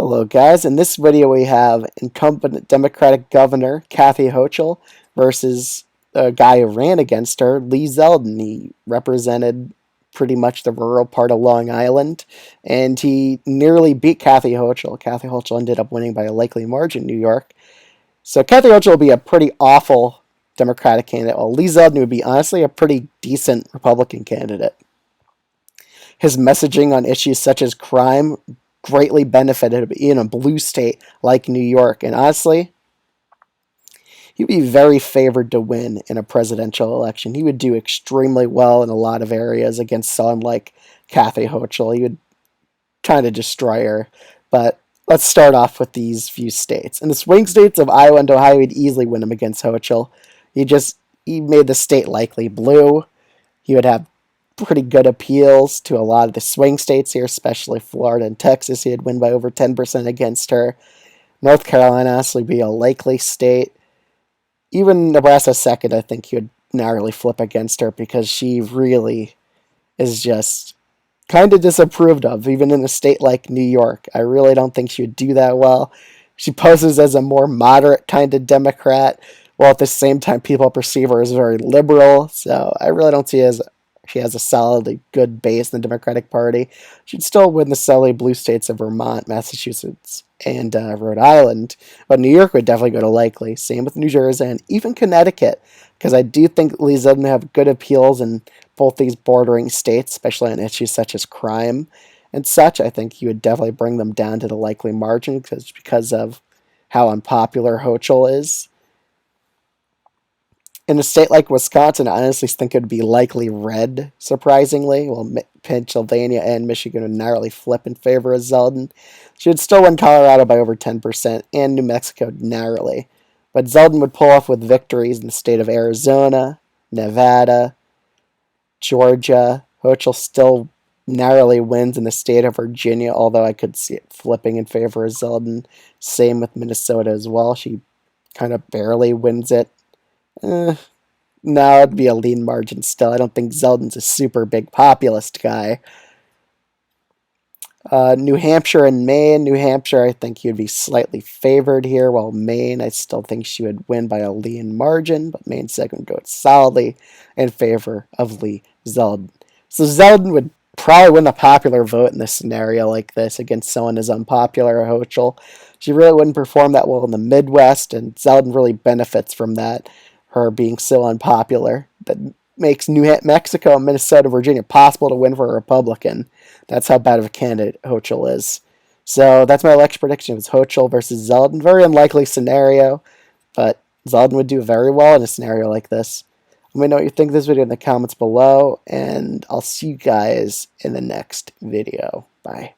Hello guys, in this video we have incumbent Democratic Governor Kathy Hochul versus a guy who ran against her, Lee Zeldin. He represented pretty much the rural part of Long Island, and he nearly beat Kathy Hochul. Kathy Hochul ended up winning by a likely margin in New York. So Kathy Hochul will be a pretty awful Democratic candidate, while Lee Zeldin would be honestly a pretty decent Republican candidate. His messaging on issues such as crime greatly benefited in a blue state like New York. And honestly, he would be very favored to win in a presidential election. He would do extremely well in a lot of areas against someone like Kathy Hochul. He would kind of destroy her. But let's start off with these few states. In the swing states of Iowa and Ohio, he'd easily win them against Hochul. He made the state likely blue. He would have pretty good appeals to a lot of the swing states here, especially Florida and Texas. He'd win by over 10% against her. North Carolina honestly be a likely state. Even Nebraska second, I think he would narrowly flip against her because she really is just kind of disapproved of, even in a state like New York. I really don't think she would do that well. She poses as a more moderate kind of Democrat, while at the same time people perceive her as very liberal. So I really don't see her as she has a solidly good base in the Democratic Party. She'd still win the solidly blue states of Vermont, Massachusetts, and Rhode Island. But New York would definitely go to likely. Same with New Jersey and even Connecticut, because I do think Lee Zeldin have good appeals in both these bordering states, especially on issues such as crime and such. I think he would definitely bring them down to the likely margin because of how unpopular Hochul is. In a state like Wisconsin, I honestly think it would be likely red, surprisingly. Well, Pennsylvania and Michigan would narrowly flip in favor of Zeldin. She would still win Colorado by over 10%, and New Mexico narrowly. But Zeldin would pull off with victories in the state of Arizona, Nevada, Georgia. Hochul still narrowly wins in the state of Virginia, although I could see it flipping in favor of Zeldin. Same with Minnesota as well. She kind of barely wins it. No, it'd be a lean margin still. I don't think Zeldin's a super big populist guy. New Hampshire and Maine. New Hampshire, I think he would be slightly favored here, while Maine, I still think she would win by a lean margin, but Maine's second goes solidly in favor of Lee Zeldin. So Zeldin would probably win the popular vote in this scenario like this against someone as unpopular as Hochul. She really wouldn't perform that well in the Midwest, and Zeldin really benefits from that, her being so unpopular. That makes New Mexico, Minnesota, Virginia possible to win for a Republican. That's how bad of a candidate Hochul is. So that's my election prediction. It's Hochul versus Zeldin. Very unlikely scenario, but Zeldin would do very well in a scenario like this. Let me know what you think of this video in the comments below, and I'll see you guys in the next video. Bye.